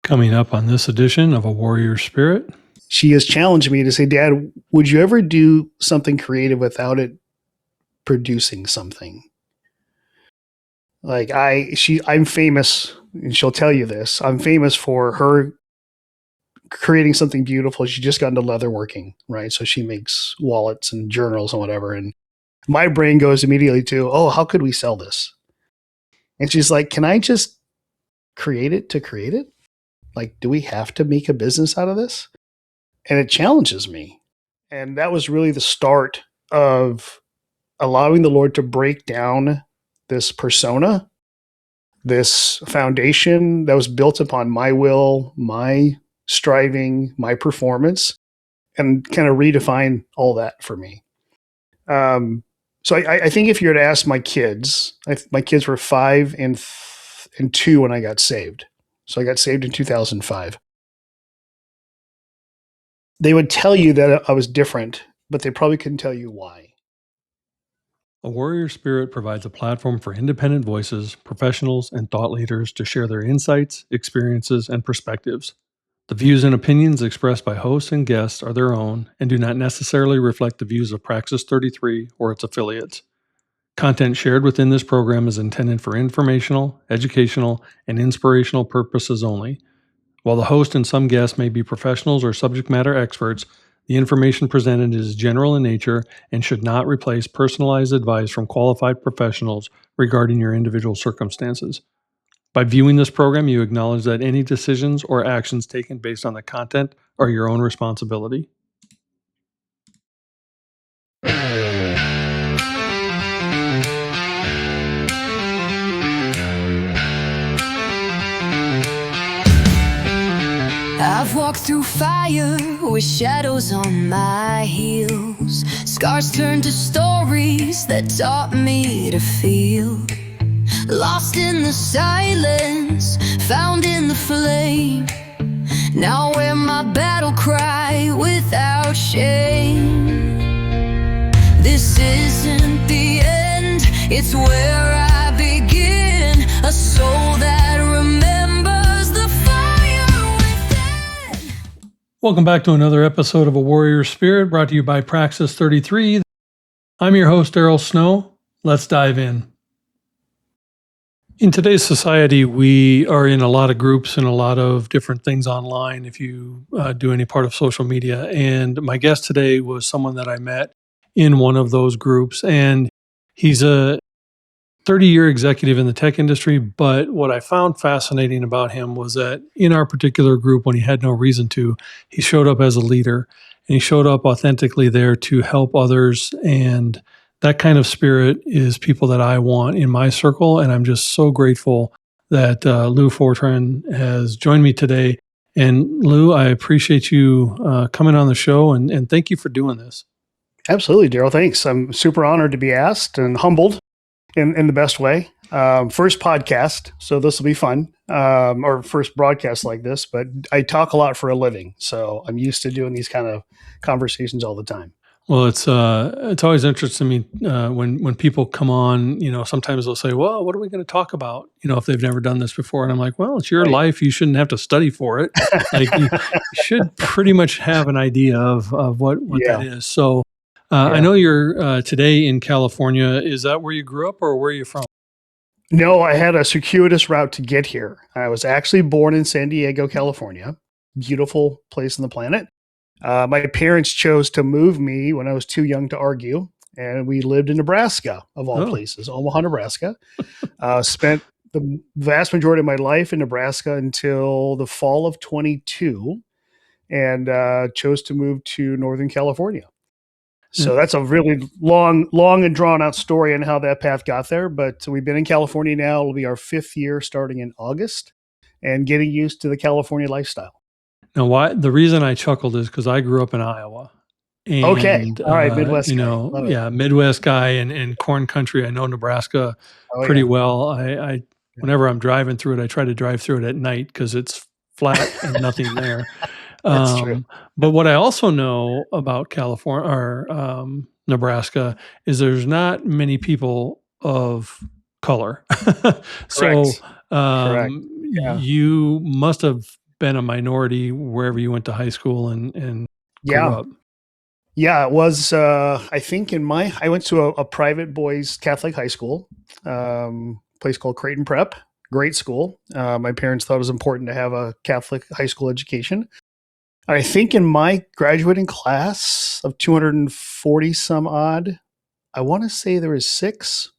Coming up on this edition of A Warrior Spirit. She has challenged me to say, Dad, would you ever do something creative without it producing something? Like I'm famous, and she'll tell you this. I'm famous for her creating something beautiful. She just got into leatherworking, right? So she makes wallets and journals and whatever. And my brain goes immediately to, oh, how could we sell this? And she's like, can I just create it to create it? Like, do we have to make a business out of this? And it challenges me. And that was really the start of allowing the Lord to break down this persona, this foundation that was built upon my will, my striving, my performance, and kind of redefine all that for me. So I think if you were to ask my kids, my kids were 5 and 2 when I got saved. So I got saved in 2005. They would tell you that I was different, but they probably couldn't tell you why. A Warrior Spirit provides a platform for independent voices, professionals, and thought leaders to share their insights, experiences, and perspectives. The views and opinions expressed by hosts and guests are their own and do not necessarily reflect the views of Praxis 33 or its affiliates. Content shared within this program is intended for informational, educational, and inspirational purposes only. While the host and some guests may be professionals or subject matter experts, the information presented is general in nature and should not replace personalized advice from qualified professionals regarding your individual circumstances. By viewing this program, you acknowledge that any decisions or actions taken based on the content are your own responsibility. I've walked through fire with shadows on my heels. Scars turned to stories that taught me to feel. Lost in the silence, found in the flame. Now wear my battle cry without shame. This isn't the end, it's where I begin. A soul that remembers the fire within. Welcome back to another episode of A Warrior Spirit, brought to you by Praxis 33. I'm your host, Daryl Snow. Let's dive in. In today's society, we are in a lot of groups and a lot of different things online if you do any part of social media. And my guest today was someone that I met in one of those groups. And he's a 30-year executive in the tech industry. But what I found fascinating about him was that in our particular group, when he had no reason to, he showed up as a leader. And he showed up authentically there to help others. And that kind of spirit is people that I want in my circle. And I'm just so grateful that Lou Fortun has joined me today. And Lou, I appreciate you coming on the show and thank you for doing this. Absolutely, Daryl. Thanks. I'm super honored to be asked and humbled in the best way. First podcast, so this will be fun, or first broadcast like this, but I talk a lot for a living. So I'm used to doing these kind of conversations all the time. Well, it's always interesting to me when people come on. You know, sometimes they'll say, "Well, what are we going to talk about?" You know, if they've never done this before, and I'm like, "Well, it's your life. You shouldn't have to study for it. Like, you should pretty much have an idea of what that is." So, I know you're today in California. Is that where you grew up, or where are you from? No, I had a circuitous route to get here. I was actually born in San Diego, California, beautiful place on the planet. My parents chose to move me when I was too young to argue, and we lived in Nebraska, of all places, Omaha, Nebraska. Spent the vast majority of my life in Nebraska until the fall of 22, and chose to move to Northern California. So that's a really long and drawn out story on how that path got there. But we've been in California now. It'll be our 5th year starting in August, and getting used to the California lifestyle. Now, the reason I chuckled is because I grew up in Iowa. And, okay. All right. Midwest guy. Midwest guy and corn country. I know Nebraska pretty well. I whenever I'm driving through it, I try to drive through it at night because it's flat and nothing there. That's true. But what I also know about California or Nebraska is there's not many people of color. So Correct. you must have been a minority wherever you went to high school and grew Yeah. up. Yeah, it was. I think I went to a private boys Catholic high school, place called Creighton Prep. Great school. My parents thought it was important to have a Catholic high school education. I think in my graduating class of 240 some odd, I want to say there was six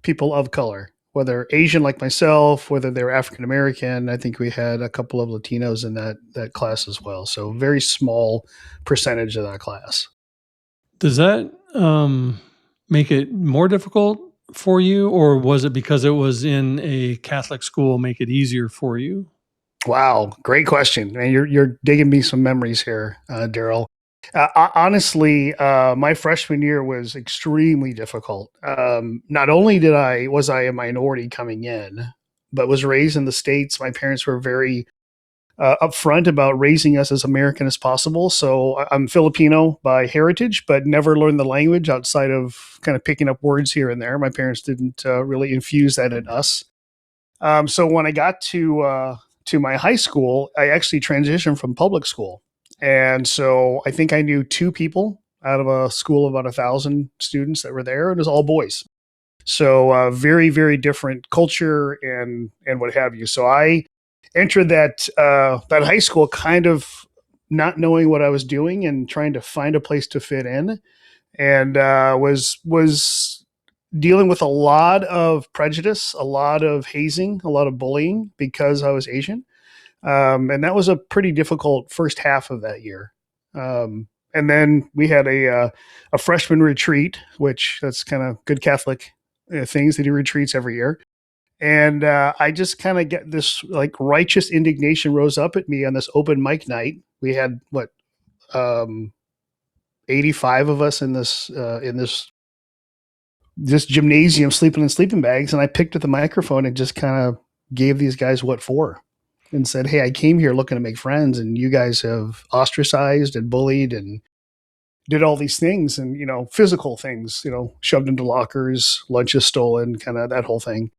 people of color, whether Asian like myself, whether they're African American. I think we had a couple of Latinos in that class as well. So very small percentage of that class. Does that make it more difficult for you, or was it because it was in a Catholic school make it easier for you? Wow, great question, man. You're digging me some memories here, Daryl. Honestly, my freshman year was extremely difficult. Not only was I a minority coming in, but was raised in the States. My parents were very upfront about raising us as American as possible. So I'm Filipino by heritage, but never learned the language outside of kind of picking up words here and there. My parents didn't really infuse that in us. So when I got to my high school, I actually transitioned from public school, and so I think I knew two people out of a school of about 1,000 students that were there. It was all boys, so very very different culture and what have you. So I entered that high school kind of not knowing what I was doing and trying to find a place to fit in, and was dealing with a lot of prejudice, a lot of hazing, a lot of bullying because I was Asian. And that was a pretty difficult first half of that year. And then we had a freshman retreat, which that's kind of good Catholic things. They do retreats every year. And I just kind of get this like righteous indignation rose up at me on this open mic night. We had um, 85 of us in this gymnasium sleeping in sleeping bags, and I picked up the microphone and just kind of gave these guys what for and said, "Hey, I came here looking to make friends, and you guys have ostracized and bullied and did all these things, and physical things, shoved into lockers, lunches stolen, kind of that whole thing."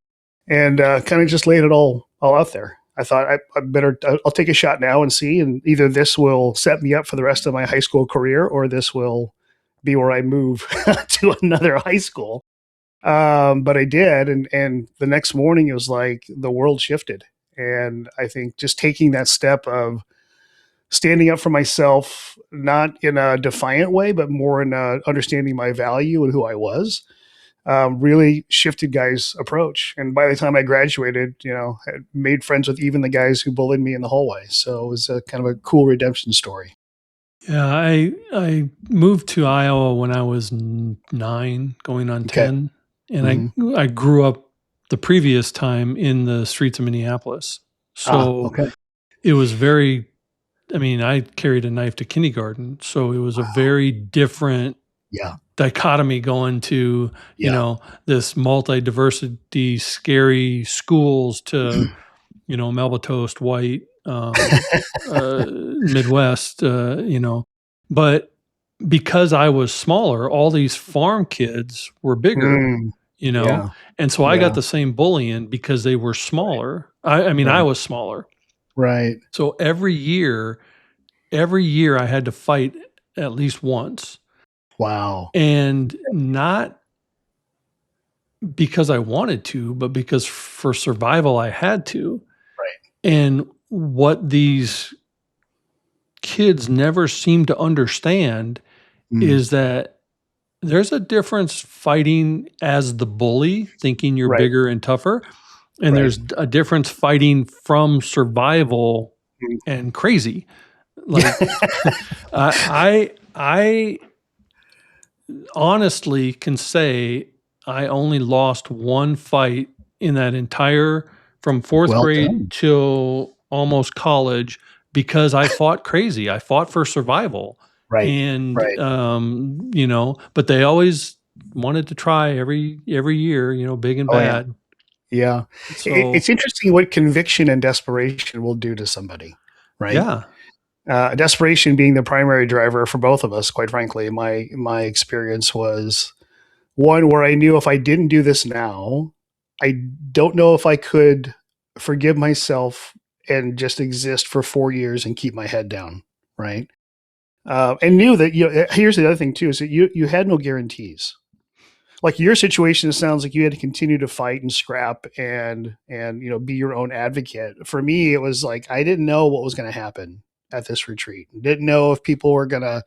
And kind of just laid it all out there. I thought I'll take a shot now and see, and either this will set me up for the rest of my high school career, or this will be where I move to another high school. But I did, and the next morning it was like the world shifted. And I think just taking that step of standing up for myself, not in a defiant way, but more in understanding my value and who I was, really shifted guys' approach. And by the time I graduated, had made friends with even the guys who bullied me in the hallway. So it was a kind of a cool redemption story. Yeah, I moved to Iowa when I was 9, going on Okay. 10, and Mhm. I grew up the previous time in the streets of Minneapolis. So Okay. it was very, I mean, I carried a knife to kindergarten, so it was a Wow. very different Yeah. dichotomy going to, Yeah. this multi-diversity, scary schools to, Melba Toast, white, Midwest, but because I was smaller, all these farm kids were bigger, Mm, you know, yeah. and so I got Yeah. the same bullying because they were smaller. I mean, I Right. was smaller. Right. So every year I had to fight at least once, Wow. and not because I wanted to, but because for survival I had to. Right. And what these kids never seem to understand Mm, is that there's a difference fighting as the bully, thinking you're right. bigger and tougher, and Right. there's a difference fighting from survival Mm. and crazy. Like I honestly can say I only lost one fight in that entire from 4th Well grade done. till almost college because I fought crazy. I fought for survival. Right. And, Right. but they always wanted to try every year, big and Oh, yeah. bad. Yeah. So, It's interesting what conviction and desperation will do to somebody, right? yeah. Desperation being the primary driver for both of us, quite frankly. My experience was one where I knew if I didn't do this now, I don't know if I could forgive myself and just exist for 4 years and keep my head down, right? And knew that, here's the other thing too, is that you had no guarantees. Like your situation, it sounds like you had to continue to fight and scrap and be your own advocate. For me, it was like I didn't know what was going to happen at this retreat. Didn't know if people were going to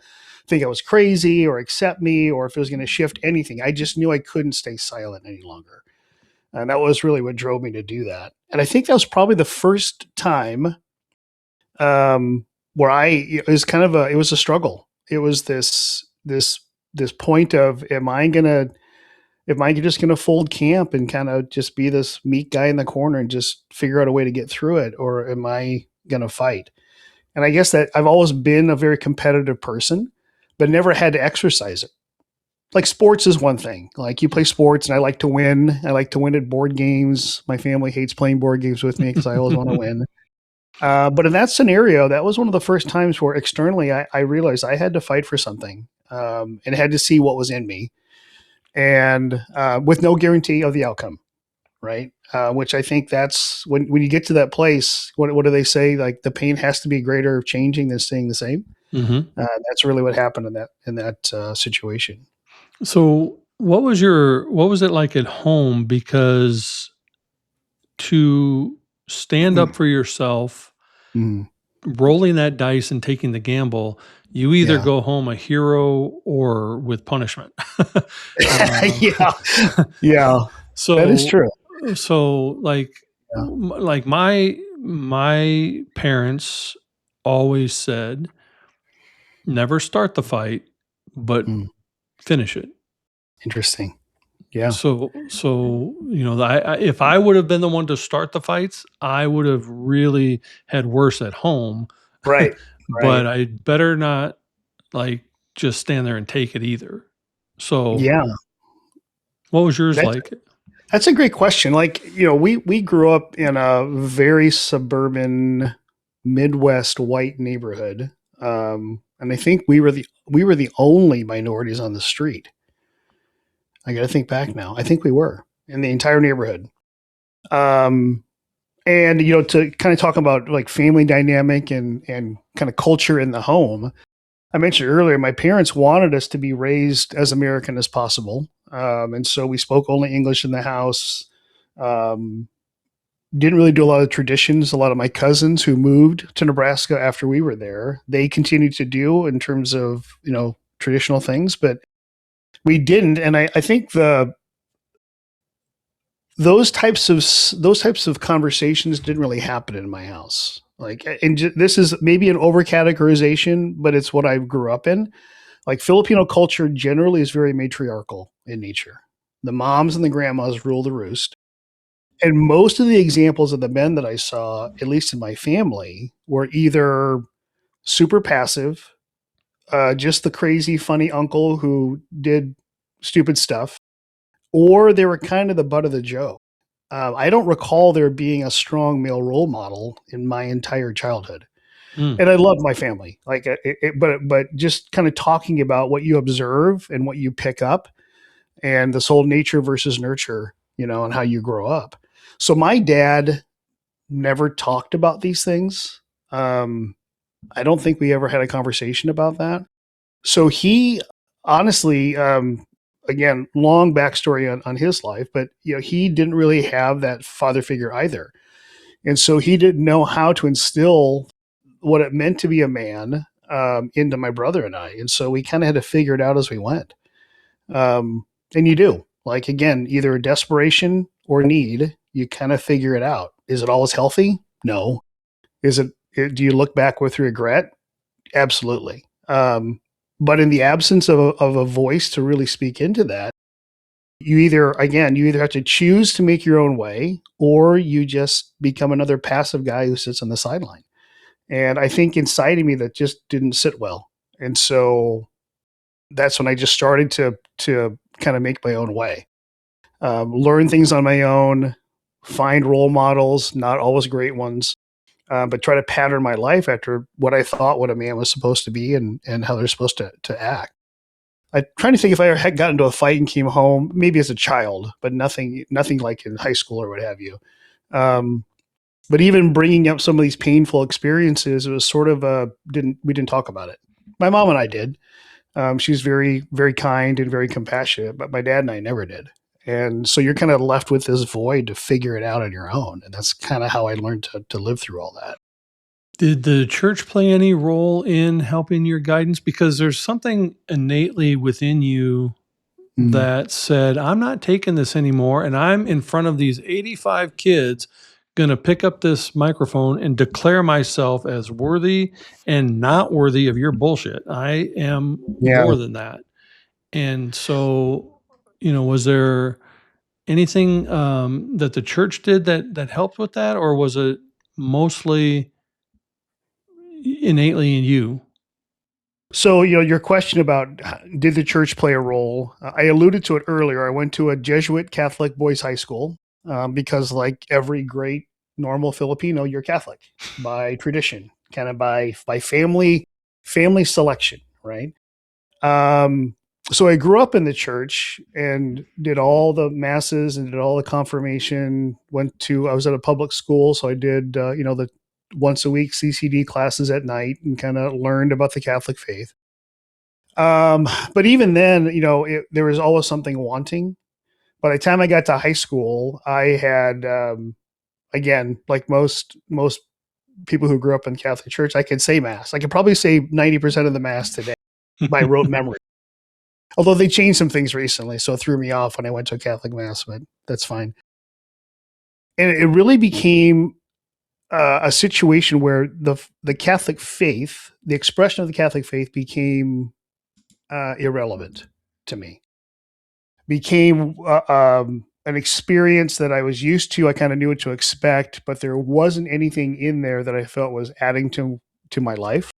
think I was crazy or accept me or if it was going to shift anything. I just knew I couldn't stay silent any longer. And that was really what drove me to do that. And I think that was probably the first time where it was kind of it was a struggle. It was this point of, am I just going to fold camp and kind of just be this meek guy in the corner and just figure out a way to get through it? Or am I going to fight? And I guess that I've always been a very competitive person, but never had to exercise it. Like sports is one thing. Like you play sports and I like to win. I like to win at board games. My family hates playing board games with me because I always want to win. But in that scenario, that was one of the first times where externally I realized I had to fight for something and had to see what was in me. And with no guarantee of the outcome, right? Which I think that's when you get to that place, what do they say? Like the pain has to be greater of changing than staying the same. Mm-hmm. That's really what happened in that situation. So what was it like at home? Because to stand up for yourself, Mm. rolling that dice and taking the gamble, you either Yeah. go home a hero or with punishment. Yeah. Yeah. So That is true. So like, Yeah. like my parents always said, never start the fight, but Mm. finish it. Interesting. Yeah. So if I would have been the one to start the fights, I would have really had worse at home. Right. But I better not like just stand there and take it either. So Yeah. what was yours like? That's a great question. Like, we grew up in a very suburban Midwest white neighborhood. And I think we were the only minorities on the street. I got to think back now. I think we were in the entire neighborhood. And to kind of talk about like family dynamic and kind of culture in the home, I mentioned earlier, my parents wanted us to be raised as American as possible. And so we spoke only English in the house. Didn't really do a lot of traditions. A lot of my cousins who moved to Nebraska after we were there, they continued to do in terms of, traditional things, but we didn't. And I think those types of conversations didn't really happen in my house. Like, and this is maybe an over categorization, but it's what I grew up in. Like Filipino culture generally is very matriarchal in nature. The moms and the grandmas rule the roost. And most of the examples of the men that I saw, at least in my family, were either super passive, just the crazy, funny uncle who did stupid stuff, or they were kind of the butt of the joke. I don't recall there being a strong male role model in my entire childhood. Mm. And I love my family, like, but just kind of talking about what you observe and what you pick up, and this whole nature versus nurture, and how you grow up. So my dad never talked about these things. I don't think we ever had a conversation about that. So he honestly, again, long backstory on his life, but he didn't really have that father figure either. And so he didn't know how to instill what it meant to be a man into my brother and I. And so we kind of had to figure it out as we went. And you do, like, again, either desperation or need, you kind of figure it out. Is it always healthy? No. Do you look back with regret? Absolutely. But in the absence of a voice to really speak into that, you either have to choose to make your own way, or you just become another passive guy who sits on the sideline. And I think inside of me that just didn't sit well. And so that's when I just started to kind of make my own way, learn things on my own, find role models, not always great ones, but try to pattern my life after what I thought what a man was supposed to be and how they're supposed to act. I'm trying to think if I ever had gotten into a fight and came home, maybe as a child, but nothing like in high school or what have you. But even bringing up some of these painful experiences, it was sort of we didn't talk about it. My mom and I did. She's very, very kind and very compassionate, but my dad and I never did. And so you're kind of left with this void to figure it out on your own. And that's kind of how I learned to live through all that. Did the church play any role in helping your guidance? Because there's something innately within you that said, I'm not taking this anymore. And I'm in front of these 85 kids going to pick up this microphone and declare myself as worthy and not worthy of your bullshit. I am more than that. And so, was there anything that the church did that helped with that, or was it mostly innately in you? So, your question about did the church play a role? I alluded to it earlier. I went to a Jesuit Catholic boys' high school because, like every great normal Filipino, you're Catholic by tradition, kind of by family selection, right? So I grew up in the church and did all the masses and did all the confirmation. I was at a public school, so I did the once a week CCD classes at night and kind of learned about the Catholic faith. But even then, there was always something wanting. By the time I got to high school, I had, again, like most people who grew up in the Catholic Church, I could say Mass. I could probably say 90% of the Mass today by rote memory. Although they changed some things recently, so it threw me off when I went to a Catholic Mass, but that's fine. And it really became a situation where the Catholic faith, the expression of the Catholic faith, became irrelevant to me. Became an experience that I was used to. I kind of knew what to expect, but there wasn't anything in there that I felt was adding to my life.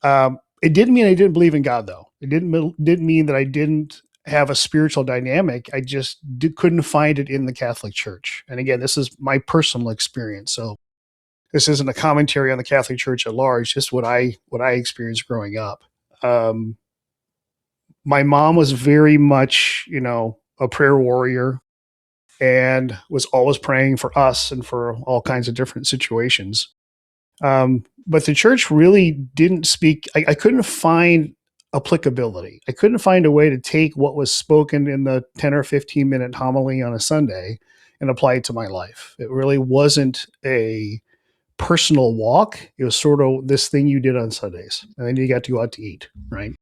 It didn't mean I didn't believe in God, though. It didn't mean that I didn't have a spiritual dynamic. I just couldn't find it in the Catholic Church. And again, this is my personal experience. So this isn't a commentary on the Catholic Church at large, just what I experienced growing up. My mom was very much, a prayer warrior and was always praying for us and for all kinds of different situations. But the church really didn't speak. I couldn't find applicability. I couldn't find a way to take what was spoken in the 10 or 15-minute homily on a Sunday and apply it to my life. It really wasn't a personal walk. It was sort of this thing you did on Sundays, and then you got to go out to eat, right?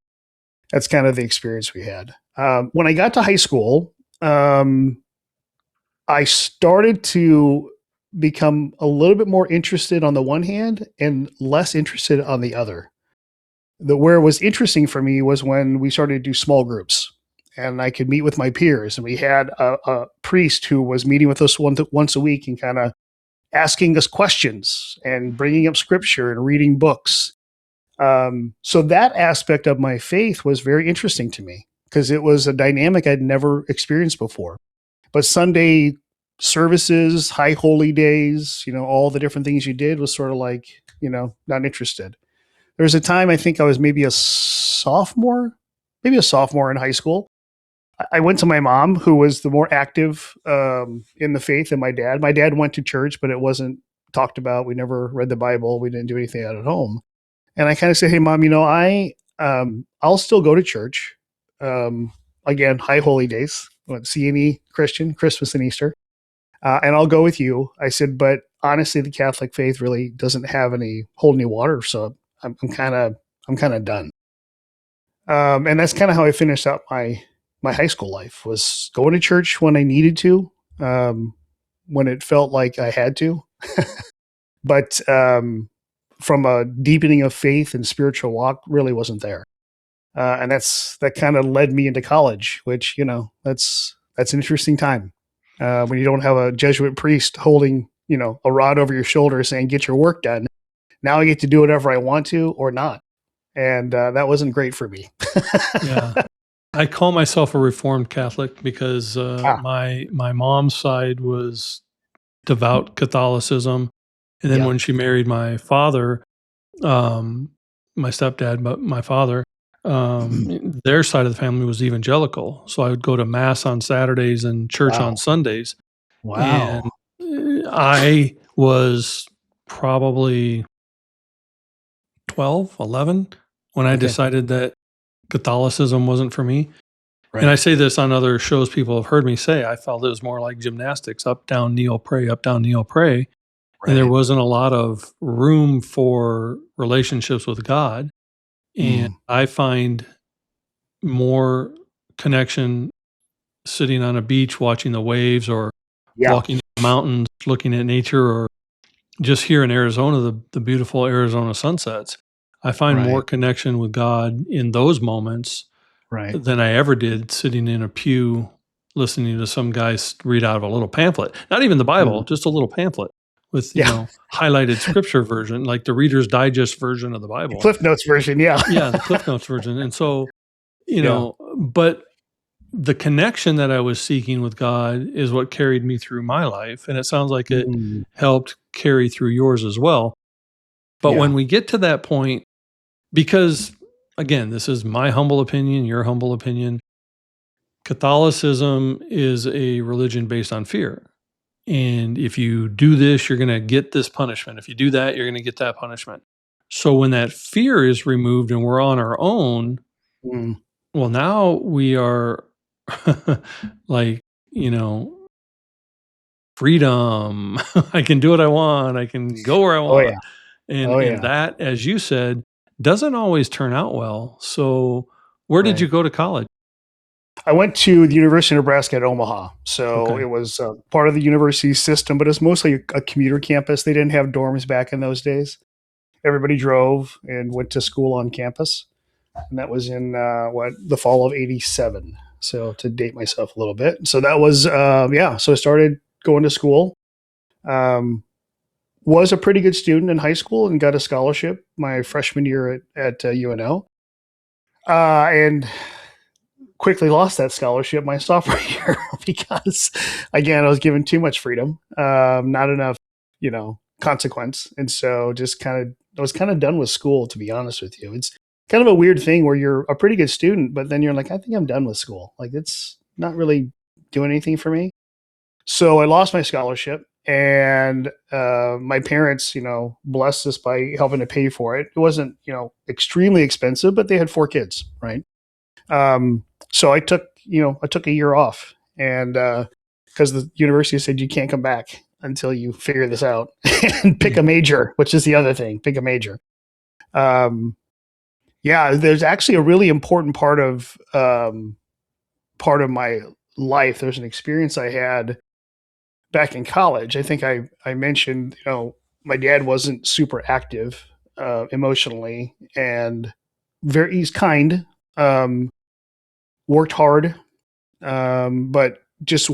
That's kind of the experience we had. When I got to high school, I started to become a little bit more interested on the one hand and less interested on the other. Where it was interesting for me was when we started to do small groups and I could meet with my peers, and we had a priest who was meeting with us once a week and kind of asking us questions and bringing up scripture and reading books. So that aspect of my faith was very interesting to me because it was a dynamic I'd never experienced before. But Sunday services, high holy days, all the different things you did was sort of like, not interested. There was a time I think I was maybe a sophomore in high school. I went to my mom, who was the more active in the faith than my dad. My dad went to church, but it wasn't talked about. We never read the Bible. We didn't do anything out at home. And I kind of said, hey, Mom, I'll still go to church. Again, high holy days. I won't see any Christian, Christmas and Easter. And I'll go with you. I said, but honestly, the Catholic faith really doesn't have hold any water. So I'm kind of done. And that's kind of how I finished up my high school life, was going to church when I needed to, when it felt like I had to. But from a deepening of faith and spiritual walk really wasn't there. And that kind of led me into college, which, that's an interesting time. When you don't have a Jesuit priest holding, a rod over your shoulder saying, get your work done. Now I get to do whatever I want to or not. And that wasn't great for me. Yeah. I call myself a Reformed Catholic because my mom's side was devout Catholicism. And then when she married my father, my stepdad, but my father, their side of the family was evangelical. So I would go to Mass on Saturdays and church on Sundays. Wow. And I was probably 12, 11 when I decided that Catholicism wasn't for me. Right. And I say this on other shows, people have heard me say, I felt it was more like gymnastics, up, down, kneel, pray, up, down, kneel, pray. And there wasn't a lot of room for relationships with God. And I find more connection sitting on a beach, watching the waves, or walking in the mountains, looking at nature, or just here in Arizona, the beautiful Arizona sunsets. I find more connection with God in those moments than I ever did sitting in a pew listening to some guys read out of a little pamphlet. Not even the Bible, just a little pamphlet with, highlighted scripture version, like the Reader's Digest version of the Bible. Cliff Notes version, yeah. Yeah, the Cliff Notes version. And so, but the connection that I was seeking with God is what carried me through my life. And it sounds like it helped carry through yours as well. But when we get to that point, because again, this is my humble opinion, your humble opinion, Catholicism is a religion based on fear. And if you do this, you're going to get this punishment. If you do that, you're going to get that punishment. So when that fear is removed and we're on our own, well, now we are like, freedom. I can do what I want. I can go where I want. And that, as you said, doesn't always turn out well. So where did you go to college? I went to the University of Nebraska at Omaha. So it was part of the university system, but it's mostly a commuter campus. They didn't have dorms back in those days. Everybody drove and went to school on campus. And that was in the fall of '87. So to date myself a little bit. So that was, So I started going to school. Was a pretty good student in high school and got a scholarship my freshman year at UNO. And quickly lost that scholarship my sophomore year because, again, I was given too much freedom, not enough, consequence. And so I was kind of done with school, to be honest with you. It's kind of a weird thing where you're a pretty good student, but then you're like, I think I'm done with school. Like, it's not really doing anything for me. So I lost my scholarship, and my parents, blessed us by helping to pay for it. It wasn't, extremely expensive, but they had 4 kids, right? So I took a year off, and because the university said you can't come back until you figure this out and pick a major, which is the other thing, pick a major. There's actually a really important part of my life. There's an experience I had back in college. I think I mentioned, my dad wasn't super active emotionally, and he's kind, worked hard, but just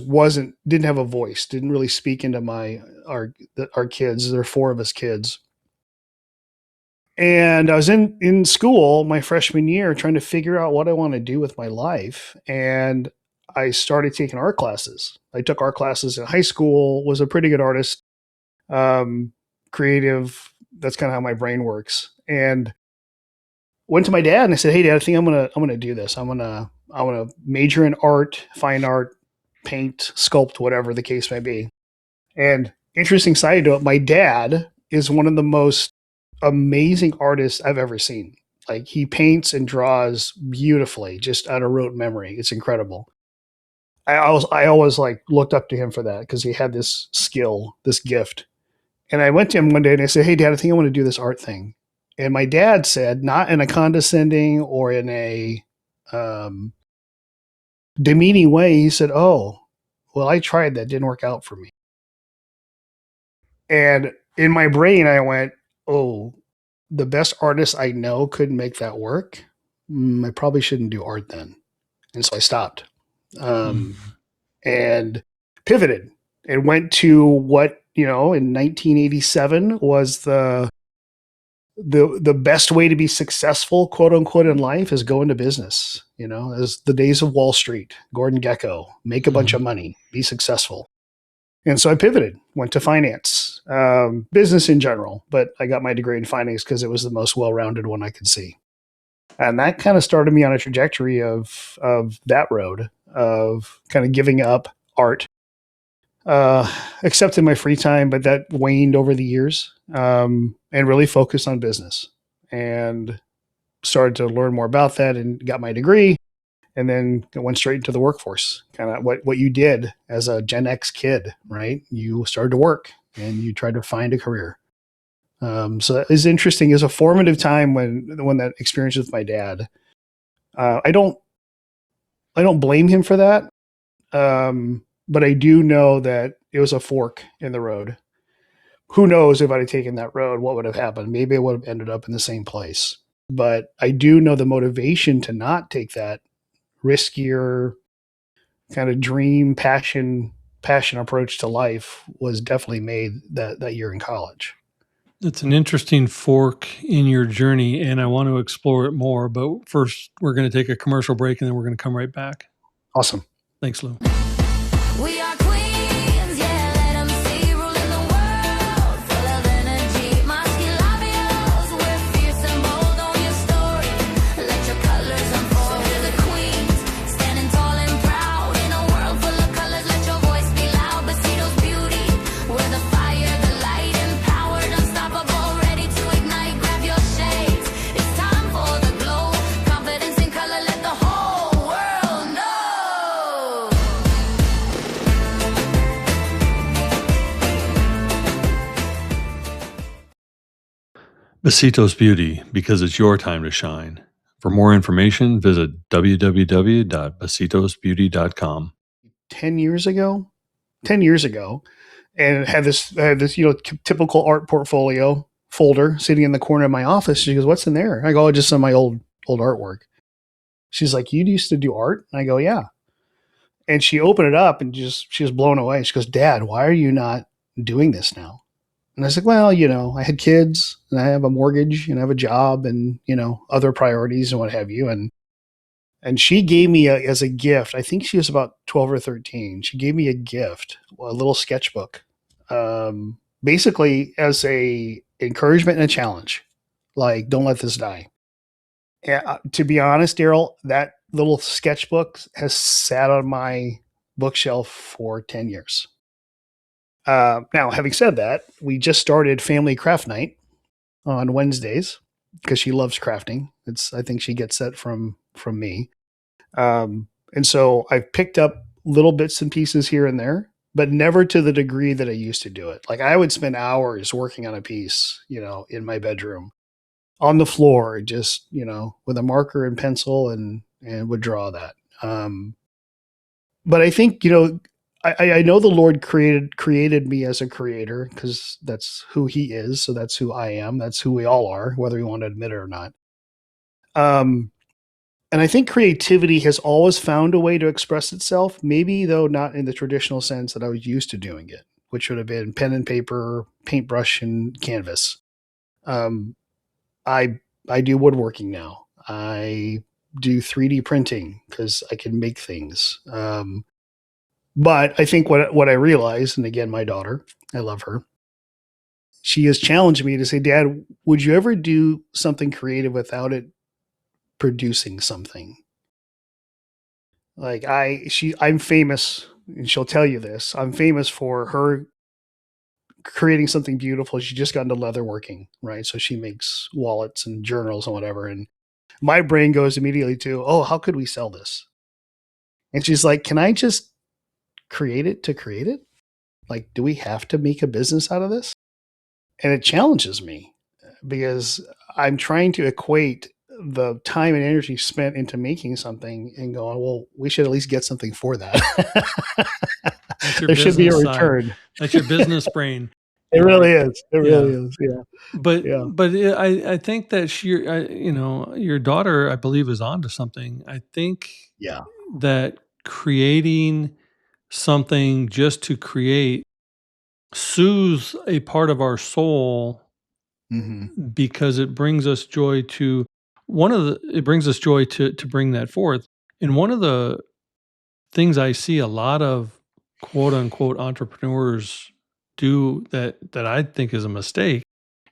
didn't have a voice, didn't really speak into our kids. There are 4 of us kids. And I was in school my freshman year trying to figure out what I want to do with my life. And I started taking art classes. I took art classes in high school, was a pretty good artist, creative. That's kind of how my brain works. And went to my dad and I said, "Hey, Dad, I think I'm gonna do this. I want to major in art, fine art, paint, sculpt, whatever the case may be." And interesting side note, my dad is one of the most amazing artists I've ever seen. Like, he paints and draws beautifully, just out of rote memory. It's incredible. I always like looked up to him for that because he had this skill, this gift. And I went to him one day and I said, "Hey, Dad, I think I want to do this art thing." And my dad said, not in a condescending or in a demeaning way, he said, "Oh, well, I tried that. Didn't work out for me." And in my brain, I went, "Oh, the best artist I know couldn't make that work. I probably shouldn't do art then." And so I stopped and pivoted and went to what, in 1987 was the best way to be successful, quote unquote, in life is go into business. As the days of Wall Street, Gordon Gekko, make a bunch of money, be successful. And so I pivoted, went to finance, business in general, but I got my degree in finance because it was the most well-rounded one I could see. And that kind of started me on a trajectory of that road of kind of giving up art, uh, except in my free time, but that waned over the years, and really focused on business and started to learn more about that and got my degree and then went straight into the workforce. Kind of what you did as a Gen X kid, right? You started to work and you tried to find a career. So it's interesting. It was a formative time when that experience with my dad. I don't blame him for that, but I do know that it was a fork in the road. Who knows if I'd have taken that road, what would have happened? Maybe I would have ended up in the same place. But I do know the motivation to not take that riskier kind of dream passion approach to life was definitely made that year in college. It's an interesting fork in your journey, and I want to explore it more. But first, we're going to take a commercial break, and then we're going to come right back. Awesome. Thanks, Lou. We are queens, yeah, let 'em see, ruling the world, full of energy, Moscow-Labios, we're fierce and bold on your story, let your colors unfold. So we're the queens, standing tall and proud, in a world full of colors, let your voice be loud, Besitos beauty, we're the fire, the light, empowered, unstoppable, ready to ignite, grab your shades, it's time for the glow, confidence in color, let the whole world know. Besitos Beauty, because it's your time to shine. For more information, visit www.besitosbeauty.com. 10 years ago, and had this typical art portfolio folder sitting in the corner of my office. She goes, "What's in there?" I go, "Oh, just some of my old artwork." She's like, "You used to do art?" And I go, "Yeah." And she opened it up and she was blown away. She goes, "Dad, why are you not doing this now?" And I was like, "Well, I had kids and I have a mortgage and I have a job and, other priorities and what have you." And she gave me as a gift, I think she was about 12 or 13. She gave me a gift, a little sketchbook, basically as a encouragement and a challenge. Like, don't let this die. To be honest, Daryl, that little sketchbook has sat on my bookshelf for 10 years. Now, having said that, we just started family craft night on Wednesdays because she loves crafting. I think she gets that from me. And so I've picked up little bits and pieces here and there, but never to the degree that I used to do it. Like I would spend hours working on a piece, in my bedroom on the floor, just, with a marker and pencil and would draw that. But I think, I know the Lord created me as a creator because that's who he is. So that's who I am. That's who we all are, whether we want to admit it or not. And I think creativity has always found a way to express itself, maybe though not in the traditional sense that I was used to doing it, which would have been pen and paper, paintbrush, and canvas. I do woodworking now. I do 3D printing because I can make things. But I think what I realized, and again, my daughter, I love her. She has challenged me to say, "Dad, would you ever do something creative without it producing something?" Like I'm famous, and she'll tell you this. I'm famous for her creating something beautiful. She just got into leatherworking, right? So she makes wallets and journals and whatever. And my brain goes immediately to, "Oh, how could we sell this?" And she's like, "Can I just create it to create it? Like, do we have to make a business out of this?" And it challenges me because I'm trying to equate the time and energy spent into making something and going, well, we should at least get something for that. There should be a return. Side. That's your business brain. It really is. It really is. Yeah. But I think that your daughter, I believe, is onto something. I think that creating something just to create soothes a part of our soul because it brings us joy to bring that forth. And one of the things I see a lot of quote unquote entrepreneurs do that I think is a mistake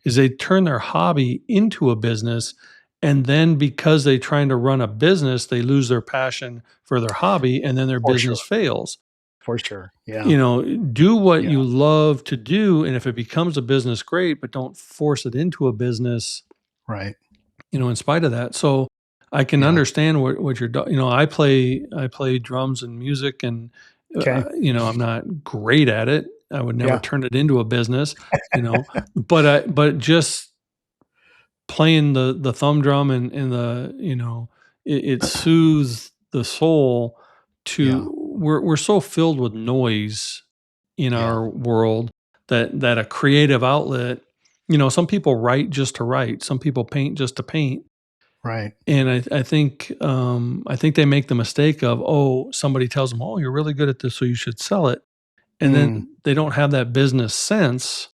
is they turn their hobby into a business, and then because they're trying to run a business, they lose their passion for their hobby, and then their business fails. For sure. Yeah. You know, do what Yeah. you love to do, and if it becomes a business, great, but don't force it into a business, Right. you know, in spite of that. So I can Yeah. understand what you're you know, I play drums and music, and Okay. you know, I'm not great at it. I would never Yeah. turn it into a business, you know, but just playing the thumb drum and the, you know, it soothes the soul. Yeah. To we're so filled with noise in Yeah. our world that a creative outlet, you know, some people write just to write, some people paint just to paint. Right. And I think they make the mistake of, oh, somebody tells them, oh, you're really good at this, so you should sell it. And then Mm. they don't have that business sense.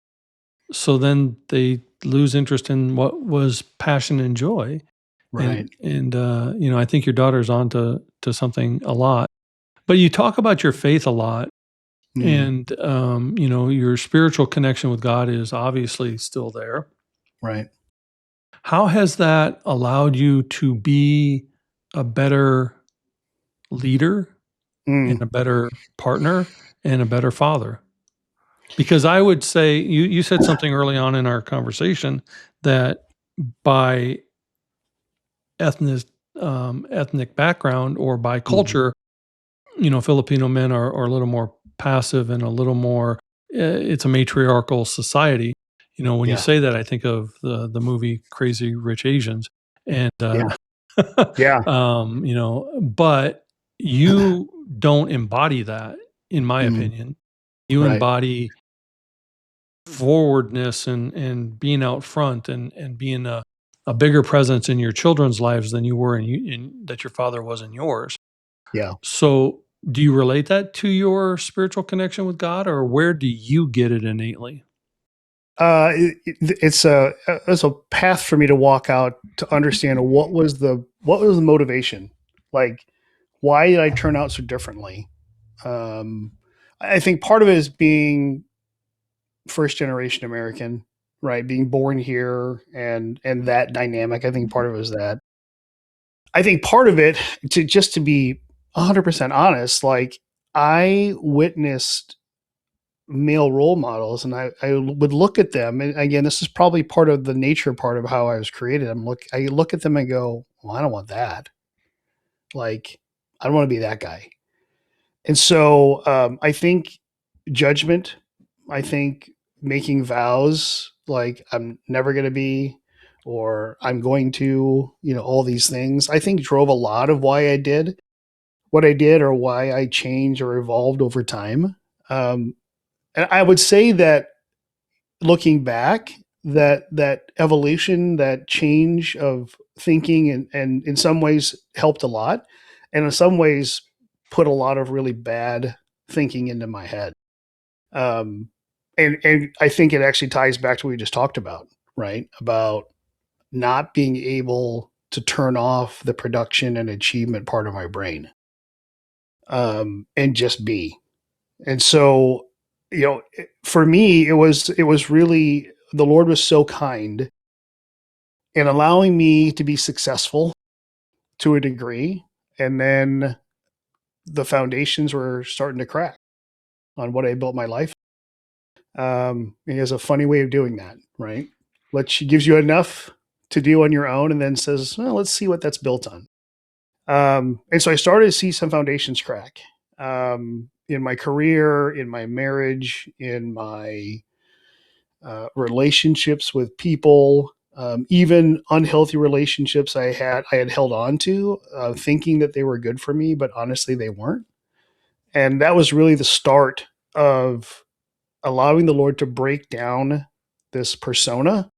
So then they lose interest in what was passion and joy. Right. You know, I think your daughter's on to something a lot. But you talk about your faith a lot, Mm. and you know, your spiritual connection with God is obviously still there. Right. How has that allowed you to be a better leader and Mm. a better partner and a better father? Because I would say you said something early on in our conversation that by ethnic ethnic background or by Mhm. culture, you know, Filipino men are a little more passive and a little more. It's a matriarchal society. You know, when you Yeah. say that, I think of the movie Crazy Rich Asians, and Yeah. Yeah. you know, but you don't embody that, in my Mm. opinion. You Right. embody forwardness and being out front and being a bigger presence in your children's lives than you were that your father was in yours. Yeah. So, do you relate that to your spiritual connection with God, or where do you get it innately? It's a path for me to walk out to understand what was the motivation, like why did I turn out so differently. Um, I think part of it is being first generation American, right? Being born here and that dynamic. I think part of it is that. I think part of it, to be 100% honest, like I witnessed male role models and I would look at them, and again this is probably part of the nature part of how I was created. I look at them and go, well, I don't want that. Like, I don't want to be that guy. And so I think judgment, I think making vows like I'm never going to be, or I'm going to, you know, all these things, I think drove a lot of why I did what I did, or why I changed or evolved over time. And I would say that looking back, that evolution, that change of thinking, and in some ways helped a lot, and in some ways put a lot of really bad thinking into my head. Um, and I think it actually ties back to what we just talked about, right? About not being able to turn off the production and achievement part of my brain, and just be. And so, you know, for me, it was really, the Lord was so kind in allowing me to be successful to a degree, and then the foundations were starting to crack on what I built my life. He has a funny way of doing that, right? Gives you enough to do on your own, and then says, well, let's see what that's built on. And so I started to see some foundations crack, in my career, in my marriage, in my relationships with people, even unhealthy relationships I had held on to, thinking that they were good for me, but honestly they weren't. And that was really the start of allowing the Lord to break down this persona,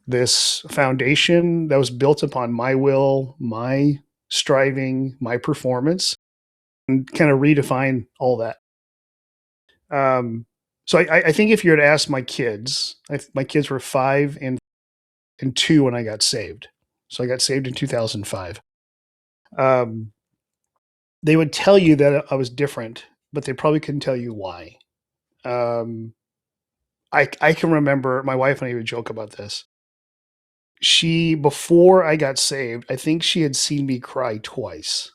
this foundation that was built upon my will, my striving, my performance, and kind of redefine all that. Um, so I think if you were to ask my kids, my kids were 5 and 2 when I got saved. So I got saved in 2005. Um, they would tell you that I was different, but they probably couldn't tell you why. Um, I can remember my wife and I would joke about this. Before I got saved, I think she had seen me cry twice.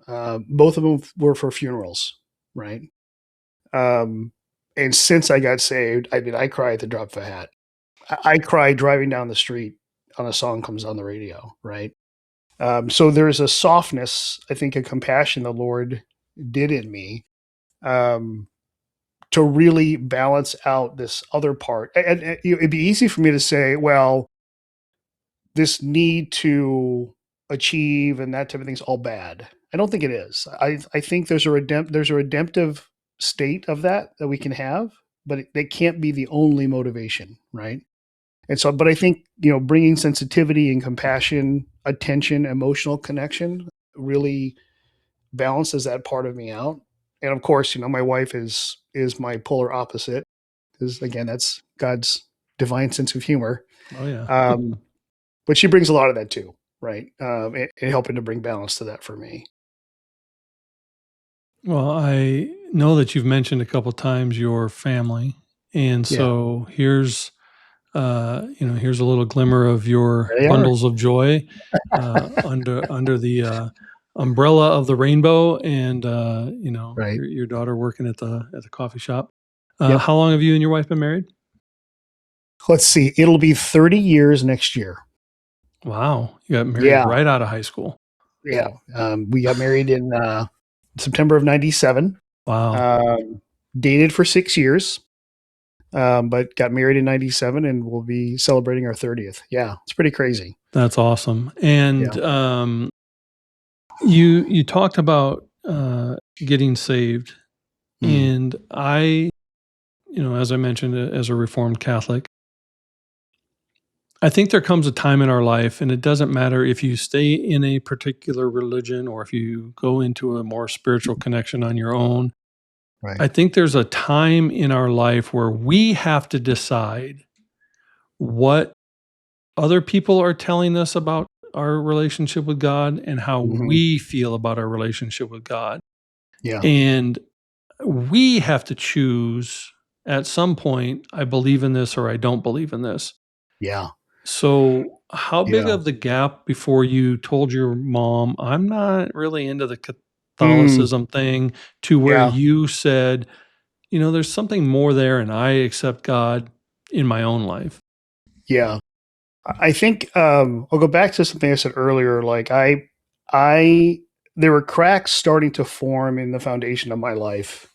Both of them were for funerals. right? And since I got saved, I mean, I cry at the drop of a hat. I cry driving down the street on a song comes on the radio, right? So there's a softness, I think, a compassion the Lord did in me, um, to really balance out this other part. And it'd be easy for me to say, well, this need to achieve and that type of thing's all bad. I don't think it is. I think there's a redemptive state of that we can have, but it can't be the only motivation, right? And so, but I think, bringing sensitivity and compassion, attention, emotional connection really balances that part of me out. And of course, my wife is my polar opposite, because again, that's God's divine sense of humor. Oh yeah. But she brings a lot of that too, right? And helping to bring balance to that for me. Well, I know that you've mentioned a couple times your family, and Yeah, so here's here's a little glimmer of your they are. bundles of joy under the umbrella of the rainbow, and Right. your daughter working at the coffee shop. Yep. How long have you and your wife been married? Let's see. It'll be 30 years next year. Wow, you got married Yeah. right out of high school. Yeah. We got married in September of 97. Wow, Dated for 6 years, but got married in 97, and we'll be celebrating our 30th. Yeah. It's pretty crazy. that's awesome. And Yeah. you talked about getting saved, Mm. and I, as I mentioned, as a Reformed Catholic, I think there comes a time in our life, and it doesn't matter if you stay in a particular religion or if you go into a more spiritual connection on your own. Right. I think there's a time in our life where we have to decide what other people are telling us about our relationship with God and how Mhm. we feel about our relationship with God. Yeah. And we have to choose at some point, I believe in this or I don't believe in this. Yeah. So, how big Yeah. of the gap before you told your mom, I'm not really into the Mm. Catholicism thing, to where Yeah. you said, there's something more there and I accept God in my own life? Yeah. I think I'll go back to something I said earlier. Like I, there were cracks starting to form in the foundation of my life.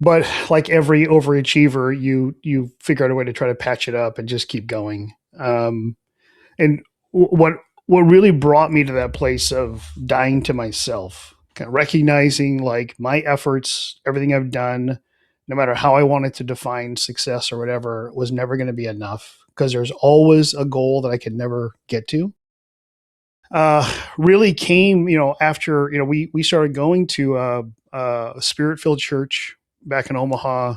But like every overachiever, you figure out a way to try to patch it up and just keep going. And what really brought me to that place of dying to myself, kind of recognizing like my efforts, everything I've done, no matter how I wanted to define success or whatever, was never going to be enough, because there's always a goal that I could never get to. Really came, after, we started going to a spirit-filled church back in Omaha,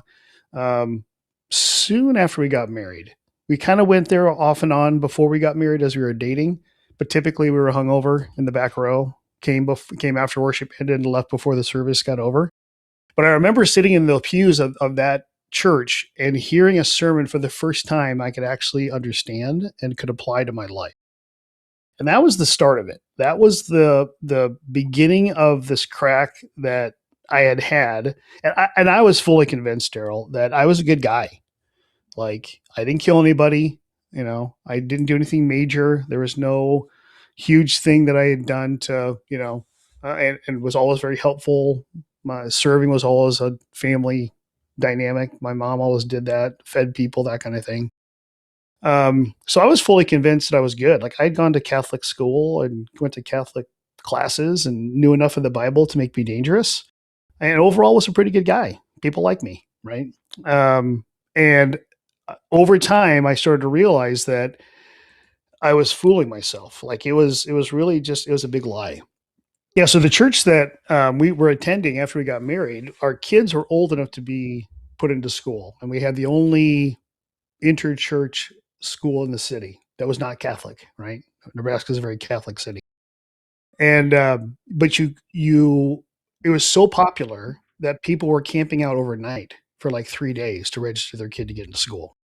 um, soon after we got married. We kind of went there off and on before we got married as we were dating, but typically we were hungover in the back row. Came after worship ended and left before the service got over. But I remember sitting in the pews of that church and hearing a sermon for the first time I could actually understand and could apply to my life. And that was the start of it. That was the beginning of this crack that I had. And I was fully convinced, Daryl, that I was a good guy. Like, I didn't kill anybody. I didn't do anything major. There was no huge thing that I had done to, and was always very helpful. My serving was always a family dynamic. My mom always did that, fed people, that kind of thing. So I was fully convinced that I was good. Like, I'd gone to Catholic school and went to Catholic classes and knew enough of the Bible to make me dangerous. And overall was a pretty good guy. People like me, right? And over time, I started to realize that I was fooling myself. Like, it was really just, it was a big lie. Yeah. So the church that we were attending after we got married, our kids were old enough to be put into school, and we had the only interchurch school in the city that was not Catholic, right? Nebraska is a very Catholic city. And, but it was so popular that people were camping out overnight for like 3 days to register their kid to get into school.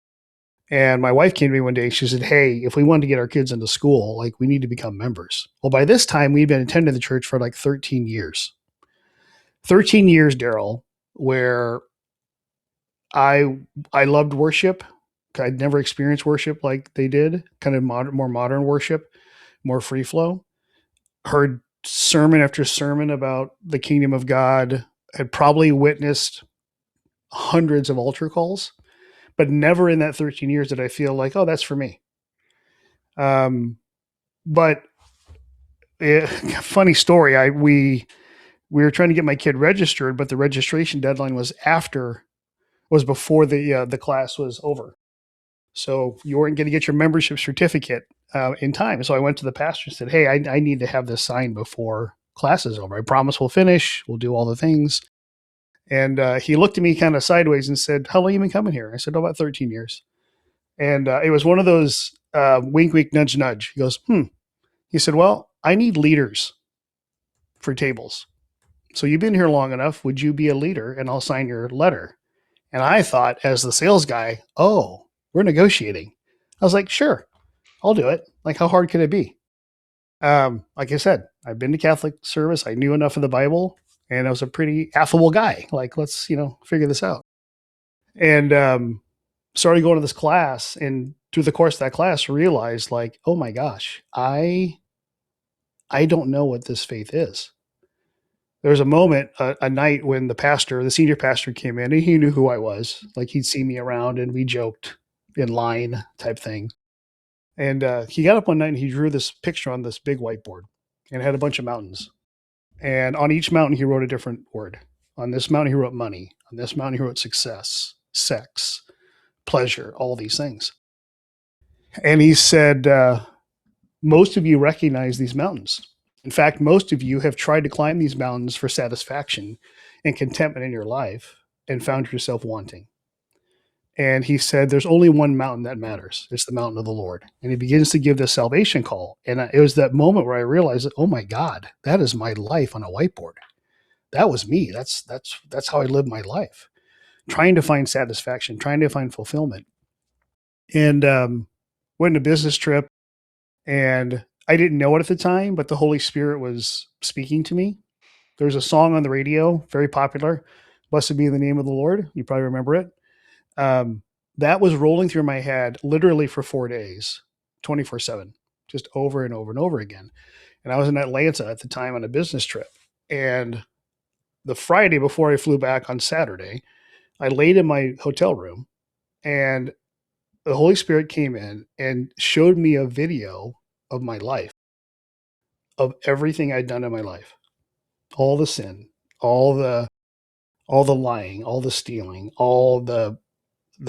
And my wife came to me one day. She said, "Hey, if we want to get our kids into school, like, we need to become members." Well, by this time, we'd been attending the church for like 13 years. 13 years, Daryl, where I loved worship. I'd never experienced worship like they did, kind of more modern worship, more free flow. Heard sermon after sermon about the kingdom of God, had probably witnessed hundreds of altar calls, but never in that 13 years did I feel like, oh, that's for me. But funny story, we were trying to get my kid registered, but the registration deadline was before the class was over. So you weren't going to get your membership certificate in time. So I went to the pastor and said, hey, I need to have this signed before class is over. I promise we'll finish. We'll do all the things. And he looked at me kind of sideways and said, how long have you been coming here? I said, oh, about 13 years. And it was one of those wink, wink, nudge, nudge. He goes, He said, well, I need leaders for tables. So you've been here long enough. Would you be a leader? And I'll sign your letter. And I thought, as the sales guy, oh, we're negotiating. I was like, sure, I'll do it. Like, how hard could it be? Like I said, I've been to Catholic service. I knew enough of the Bible, and I was a pretty affable guy. Like, let's, figure this out. And started going to this class, and through the course of that class, realized like, oh my gosh, I don't know what this faith is. There was a moment, a night when the senior pastor came in, and he knew who I was. Like, he'd seen me around, and we joked in line type thing. And he got up one night and he drew this picture on this big whiteboard, and it had a bunch of mountains. And on each mountain, he wrote a different word. On this mountain, he wrote money. On this mountain, he wrote success, sex, pleasure, all these things. And he said, most of you recognize these mountains. In fact, most of you have tried to climb these mountains for satisfaction and contentment in your life and found yourself wanting. And he said, there's only one mountain that matters. It's the mountain of the Lord. And he begins to give this salvation call. And it was that moment where I realized that, oh my God, that is my life on a whiteboard. That was me. That's how I lived my life, trying to find satisfaction, trying to find fulfillment. And went on a business trip, and I didn't know it at the time, but the Holy Spirit was speaking to me. There's a song on the radio, very popular, Blessed Be the Name of the Lord. You probably remember it. That was rolling through my head literally for 4 days, 24/7, just over and over and over again. And I was in Atlanta at the time on a business trip. And the Friday before I flew back on Saturday, I laid in my hotel room, and the Holy Spirit came in and showed me a video of my life, of everything I'd done in my life, all the sin, all the lying, all the stealing, all the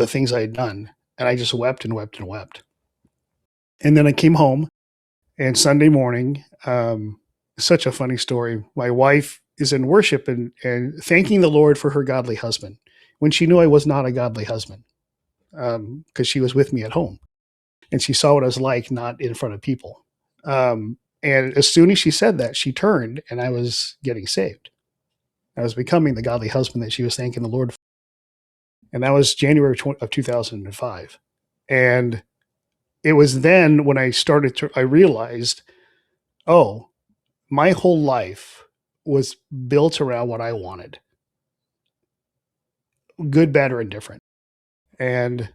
things I had done. And I just wept and wept and wept. And then I came home, and Sunday morning, such a funny story. My wife is in worship and thanking the Lord for her godly husband when she knew I was not a godly husband, because she was with me at home and she saw what I was like, not in front of people. And as soon as she said that, she turned, and I was getting saved. I was becoming the godly husband that she was thanking the Lord for. And that was January of 2005. And it was then when I realized, oh, my whole life was built around what I wanted. Good, bad, or indifferent. And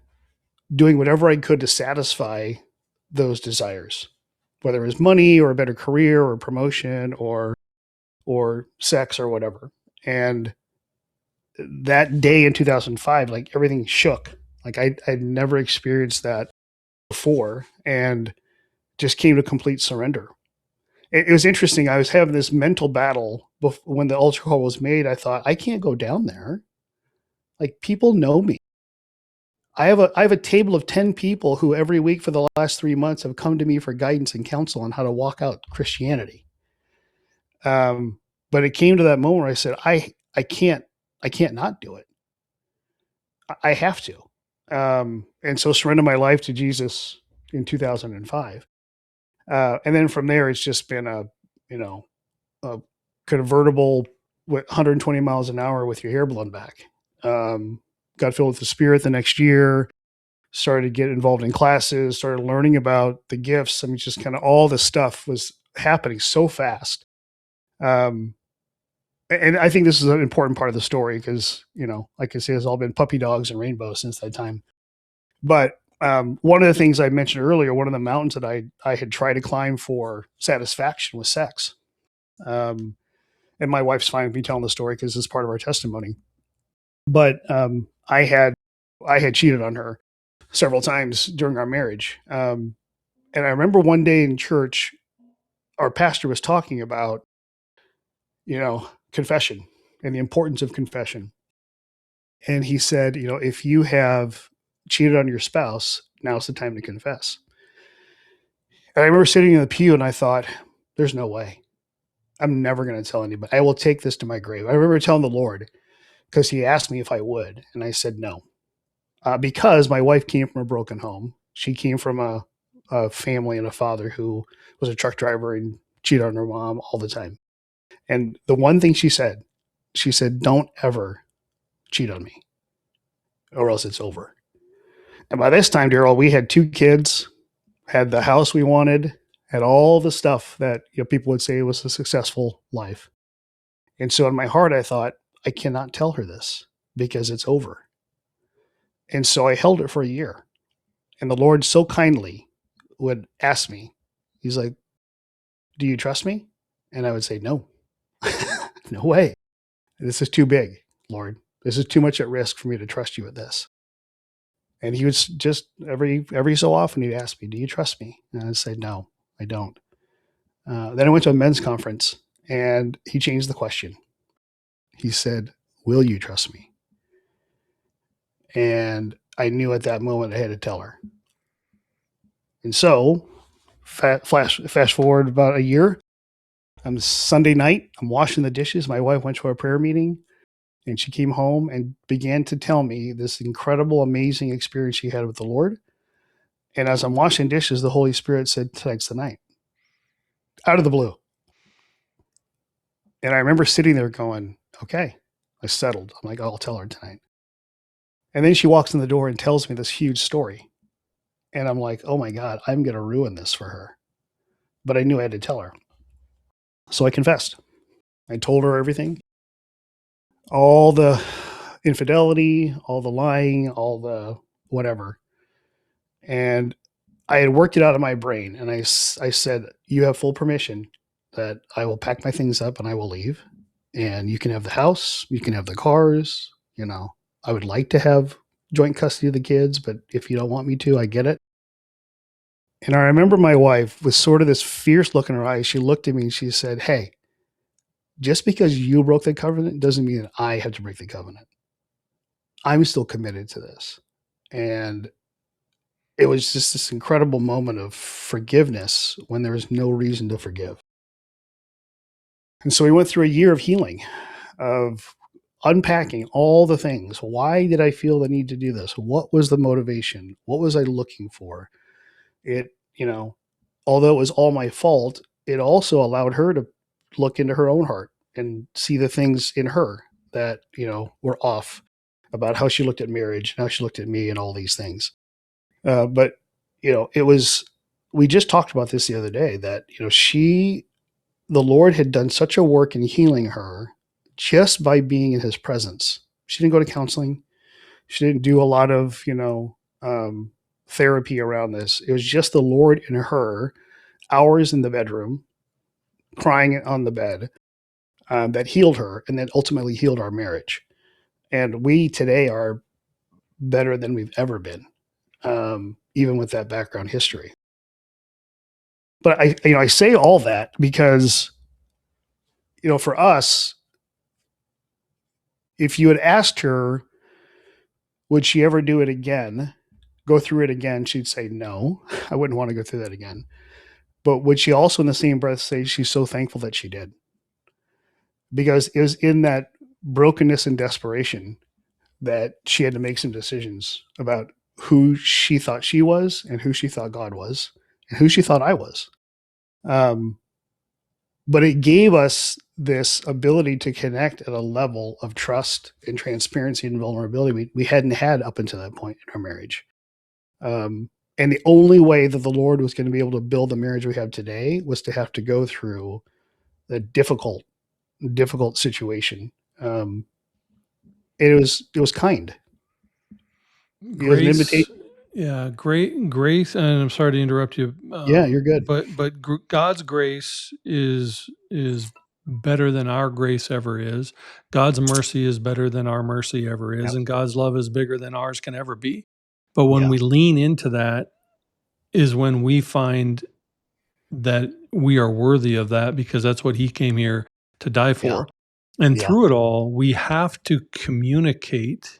doing whatever I could to satisfy those desires, whether it was money or a better career or promotion or sex or whatever. And that day in 2005, like, everything shook. Like, I'd never experienced that before, and just came to complete surrender. It was interesting. I was having this mental battle when the altar call was made. I thought, I can't go down there. Like, people know me. I have a table of 10 people who every week for the last 3 months have come to me for guidance and counsel on how to walk out Christianity. But it came to that moment where I said, I can't not do it. I have to. And so surrender my life to Jesus in 2005. And then from there, it's just been a convertible with 120 miles an hour with your hair blown back. Got filled with the Spirit the next year, started to get involved in classes, started learning about the gifts. I mean, just kind of all this stuff was happening so fast. And I think this is an important part of the story because, like I say, it's all been puppy dogs and rainbows since that time. But one of the things I mentioned earlier, one of the mountains that I had tried to climb for satisfaction was sex. And my wife's fine with me telling the story because it's part of our testimony. But I had cheated on her several times during our marriage. And I remember one day in church, our pastor was talking about, confession and the importance of confession. And he said, if you have cheated on your spouse, now's the time to confess. And I remember sitting in the pew and I thought, there's no way. I'm never going to tell anybody. I will take this to my grave. I remember telling the Lord because he asked me if I would. And I said no. Because my wife came from a broken home. She came from a family and a father who was a truck driver and cheated on her mom all the time. And the one thing she said, don't ever cheat on me or else it's over. And by this time, Daryl, we had 2 kids, had the house we wanted, had all the stuff that people would say was a successful life. And so in my heart, I thought, I cannot tell her this because it's over. And so I held it for a year. And the Lord so kindly would ask me, he's like, do you trust me? And I would say, no, no way. This is too big, Lord. This is too much at risk for me to trust you with this. And he would just every so often he'd ask me, do you trust me? And I'd say, no, I don't. Then I went to a men's conference and he changed the question. He said, will you trust me? And I knew at that moment I had to tell her. And so flash forward about a year. Sunday night, I'm washing the dishes. My wife went to a prayer meeting and she came home and began to tell me this incredible, amazing experience she had with the Lord. And as I'm washing dishes, the Holy Spirit said, tonight's the night. Out of the blue. And I remember sitting there going, okay, I settled. I'm like, I'll tell her tonight. And then she walks in the door and tells me this huge story. And I'm like, oh my God, I'm going to ruin this for her. But I knew I had to tell her. So I confessed. I told her everything. All the infidelity, all the lying, all the whatever. And I had worked it out of my brain. And I said, you have full permission that I will pack my things up and I will leave. And you can have the house, you can have the cars. I would like to have joint custody of the kids, but if you don't want me to, I get it. And I remember my wife with sort of this fierce look in her eyes. She looked at me and she said, hey, just because you broke the covenant doesn't mean that I have to break the covenant. I'm still committed to this. And it was just this incredible moment of forgiveness when there was no reason to forgive. And so we went through a year of healing, of unpacking all the things. Why did I feel the need to do this? What was the motivation? What was I looking for? Although it was all my fault, it also allowed her to look into her own heart and see the things in her that, were off about how she looked at marriage, and how she looked at me and all these things. But we just talked about this the other day that, the Lord had done such a work in healing her just by being in his presence. She didn't go to counseling. She didn't do a lot of, therapy around this. It was just the Lord in her, hours in the bedroom, crying on the bed, that healed her and then ultimately healed our marriage. And we today are better than we've ever been, even with that background history. But I say all that because, for us, if you had asked her, would she ever do it again, go through it again, she'd say, no, I wouldn't want to go through that again. But would she also in the same breath say she's so thankful that she did? Because it was in that brokenness and desperation that she had to make some decisions about who she thought she was and who she thought God was and who she thought I was. But it gave us this ability to connect at a level of trust and transparency and vulnerability we hadn't had up until that point in our marriage. And the only way that the Lord was going to be able to build the marriage we have today was to have to go through the difficult difficult situation. It was kind. It was an Grace, invitation. yeah, great grace. And I'm sorry to interrupt you, Yeah, you're good. but God's grace is better than our grace ever is. God's mercy is better than our mercy ever is, Yep. and God's love is bigger than ours can ever be. But when Yeah. we lean into that, is when we find that we are worthy of that because that's what He came here to die Yeah. for. And Yeah. through it all, we have to communicate.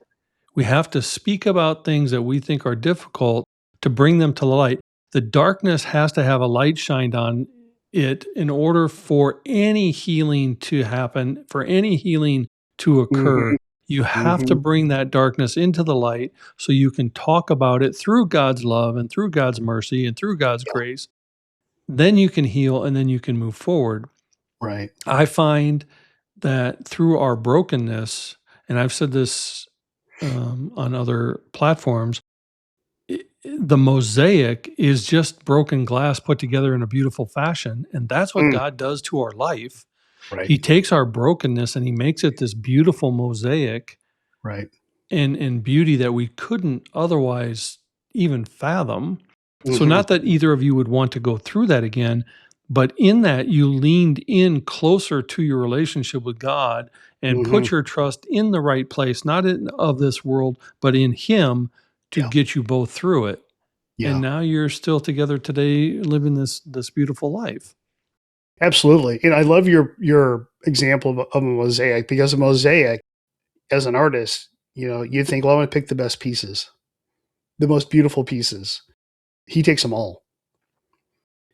We have to speak about things that we think are difficult to bring them to light. The darkness has to have a light shined on it in order for any healing to happen, for any healing to occur. Hmm. You have to Hmm. bring that darkness into the light so you can talk about it through God's love and through God's mercy and through God's Yeah. grace. Then you can heal and then you can move forward. Right. I find that through our brokenness, and I've said this on other platforms, the mosaic is just broken glass put together in a beautiful fashion. And that's what Mm. God does to our life. Right. He takes our brokenness and He makes it this beautiful mosaic Right. and beauty that we couldn't otherwise even fathom. So, Hmm. not that either of you would want to go through that again, but in that you leaned in closer to your relationship with God and Hmm. put your trust in the right place, not in of this world, but in Him to Yeah. get you both through it. And Yeah. now you're still together today, living this beautiful life. Absolutely. And I love your example of a mosaic, because a mosaic, as an artist, you think, well, I'm going to pick the best pieces, the most beautiful pieces. He takes them all.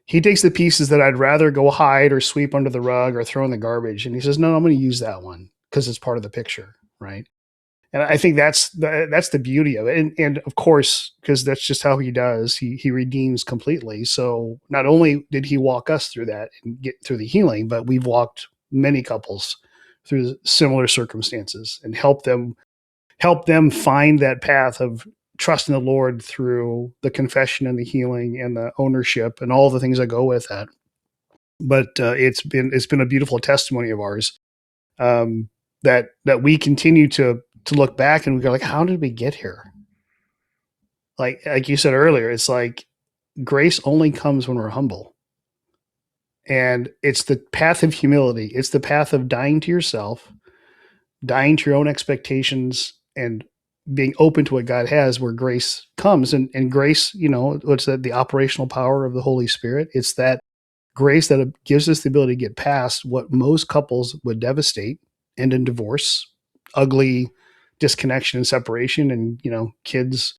He takes the pieces that I'd rather go hide or sweep under the rug or throw in the garbage, and he says, no, I'm going to use that one because it's part of the picture, right? And I think that's the beauty of it. And of course, because that's just how he does, he redeems completely. So not only did he walk us through that and get through the healing, but we've walked many couples through similar circumstances and help them find that path of trusting the Lord through the confession and the healing and the ownership and all the things that go with that. But it's been a beautiful testimony of ours, that we continue to look back and we go like, how did we get here? Like you said earlier, it's like grace only comes when we're humble, and it's the path of humility. It's the path of dying to yourself, dying to your own expectations, and being open to what God has, where grace comes. And grace, what's that? The operational power of the Holy Spirit. It's that grace that gives us the ability to get past what most couples would devastate, end in divorce, ugly disconnection and separation, and kids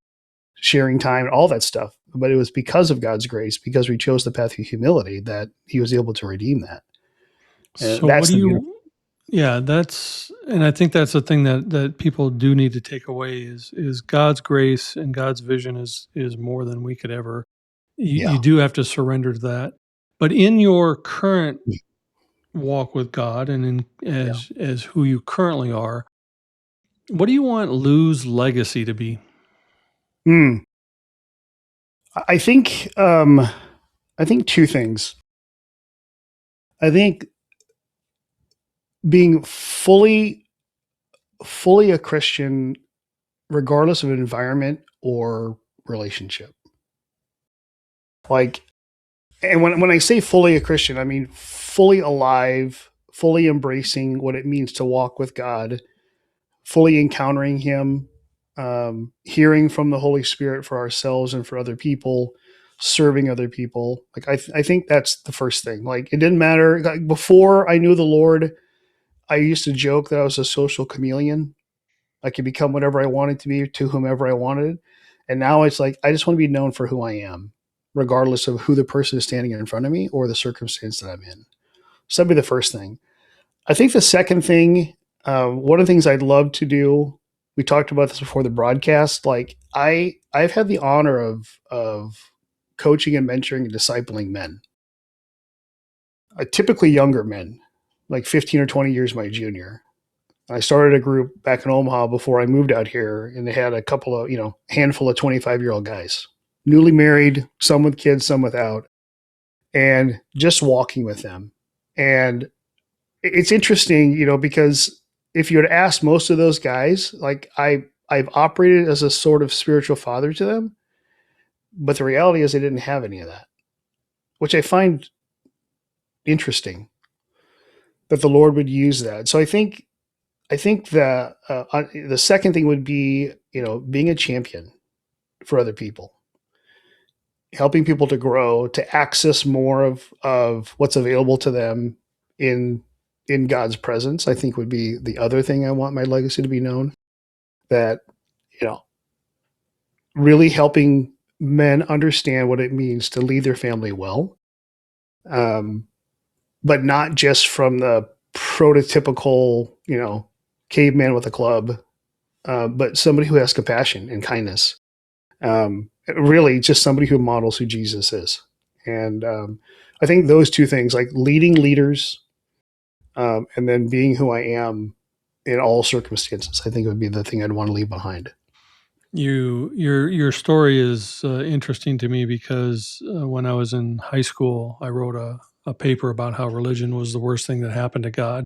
sharing time, all that stuff. But it was because of God's grace, because we chose the path of humility, that He was able to redeem that. And So what that's do the beautiful. you yeah, and I think that's the thing that people do need to take away is God's grace and God's vision is more than we could ever. You Yeah. do have to surrender to that. But in your current walk with God and Yeah. as who you currently are, what do you want Lou's legacy to be? Hmm. I think two things. I think being fully a Christian, regardless of environment or relationship. Like, and when I say fully a Christian, I mean fully alive, fully embracing what it means to walk with God, fully encountering Him, hearing from the Holy Spirit for ourselves and for other people, serving other people. Like I think that's the first thing. Like, it didn't matter. Like, before I knew the Lord, I used to joke that I was a social chameleon. I could become whatever I wanted to be to whomever I wanted. And now it's like, I just want to be known for who I am, regardless of who the person is standing in front of me or the circumstance that I'm in. So that'd be the first thing. I think the second thing, one of the things I'd love to do, we talked about this before the broadcast. Like, I've had the honor of coaching and mentoring and discipling men, typically younger men, like 15 or 20 years my junior. I started a group back in Omaha before I moved out here, and they had a couple of, handful of 25-year-old guys, newly married, some with kids, some without, and just walking with them. And it's interesting, because if you had asked most of those guys, like I've operated as a sort of spiritual father to them, but the reality is they didn't have any of that, which I find interesting that the Lord would use that. So I think the second thing would be, being a champion for other people, helping people to grow, to access more of what's available to them in God's presence, I think would be the other thing I want my legacy to be known. That, really helping men understand what it means to lead their family well, but not just from the prototypical, caveman with a club, but somebody who has compassion and kindness. Really, just somebody who models who Jesus is. And I think those two things, like leading leaders, and then being who I am in all circumstances, I think would be the thing I'd want to leave behind. Your story is interesting to me because when I was in high school, I wrote a paper about how religion was the worst thing that happened to God.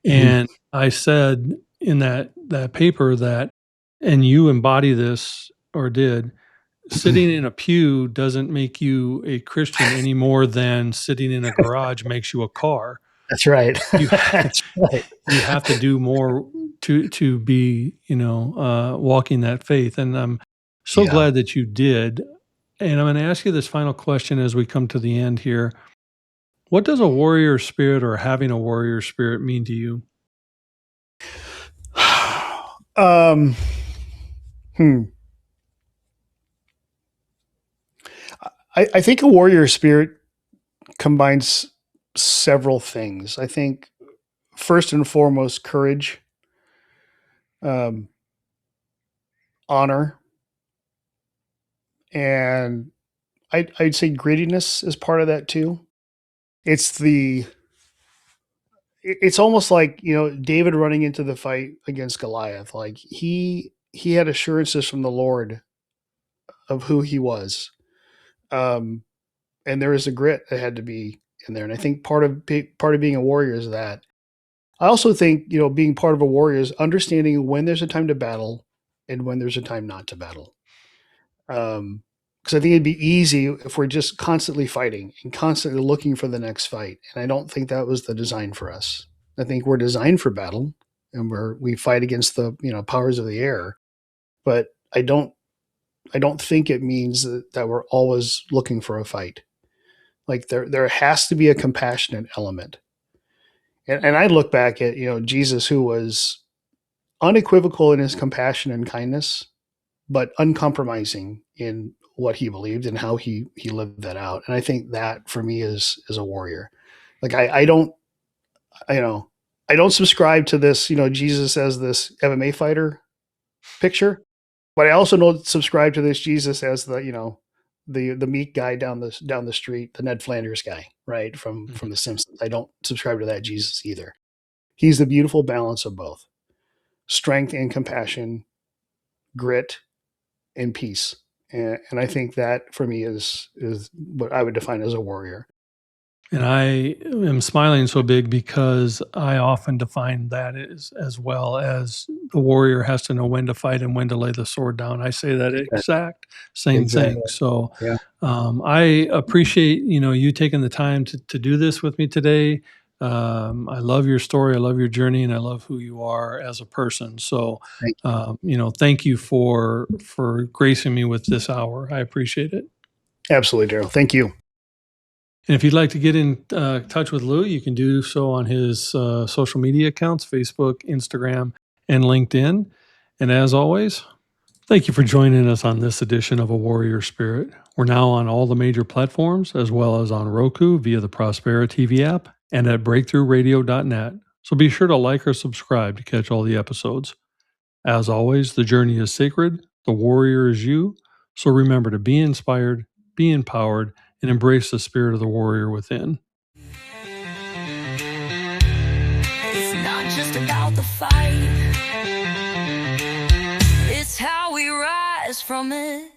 And I said in that paper that, and you embody this or did, sitting in a pew doesn't make you a Christian any more than sitting in a garage makes you a car. That's right. You That's right. you have to do more to be, walking that faith. And I'm so Yeah. glad that you did. And I'm going to ask you this final question as we come to the end here. What does a warrior spirit or having a warrior spirit mean to you? I think a warrior spirit combines several things. I think first and foremost, courage, honor, and I'd say grittiness is part of that too. It's almost like, David running into the fight against Goliath. Like he had assurances from the Lord of who he was. And there is a grit that had to be in there. And I think part of being a warrior is that. I also think, being part of a warrior is understanding when there's a time to battle and when there's a time not to battle. Because I think it'd be easy if we're just constantly fighting and constantly looking for the next fight. And I don't think that was the design for us. I think we're designed for battle, and we fight against the, powers of the air. But I don't think it means that we're always looking for a fight. Like there has to be a compassionate element. And I look back at, Jesus, who was unequivocal in his compassion and kindness, but uncompromising in what he believed and how he lived that out. And I think that for me is a warrior. Like I don't subscribe to this, Jesus as this MMA fighter picture, but I also don't subscribe to this Jesus as the, the meek guy down the street, the Ned Flanders guy, right? From The Simpsons. I don't subscribe to that Jesus either. He's the beautiful balance of both strength and compassion, grit and peace. And I think that for me is what I would define as a warrior. And I am smiling so big because I often define that as well as the warrior has to know when to fight and when to lay the sword down. I say that exact same thing. So Yeah. I appreciate, you taking the time to do this with me today. I love your story. I love your journey, and I love who you are as a person. So, thank you for gracing me with this hour. I appreciate it. Absolutely, Daryl. Thank you. And if you'd like to get in touch with Lou, you can do so on his social media accounts, Facebook, Instagram, and LinkedIn. And as always, thank you for joining us on this edition of A Warrior Spirit. We're now on all the major platforms, as well as on Roku via the Prospera TV app and at breakthroughradio.net. So be sure to like or subscribe to catch all the episodes. As always, the journey is sacred. The warrior is you. So remember to be inspired, be empowered, and embrace the spirit of the warrior within. It's not just about the fight, it's how we rise from it.